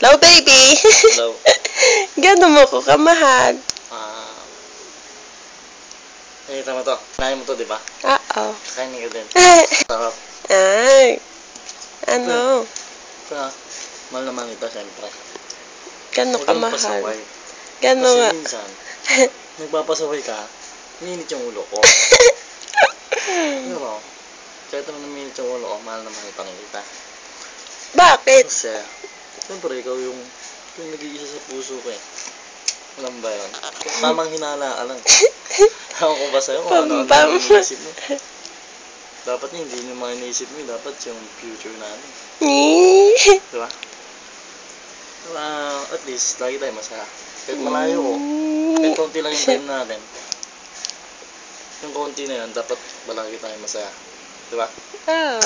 Hello, baby. Hello. Gano'n mo ko kamahal. Nakita mo to. Kinain mo to, di ba? Oo. Kainin ka din. Sarap. Ay. Ano? Mahal naman ito, siyempre. Gano'n Huwag kang kamahal. pasaway. Gano'n Kasi nga. minsan, nagpapasaway ka, minit yung ulo ko. Pero, kahit naman minit yung ulo ko, mahal naman itang kita. Bakit? Kasi, siyempre, ikaw yung nag-iisa sa puso ko eh. Alam ba yun? Tamang hinala ka lang. Ewan ko ba sa'yo kung ano-ano yung iniisip mo. Dapat hindi yung mga iniisip mo, dapat yung future natin. Diba? Diba, at least, lagi tayo masaya. Kahit malayo ko, kahit konti lang yung time natin. Yung konti na yun, dapat malagi tayo masaya. Diba? Oh.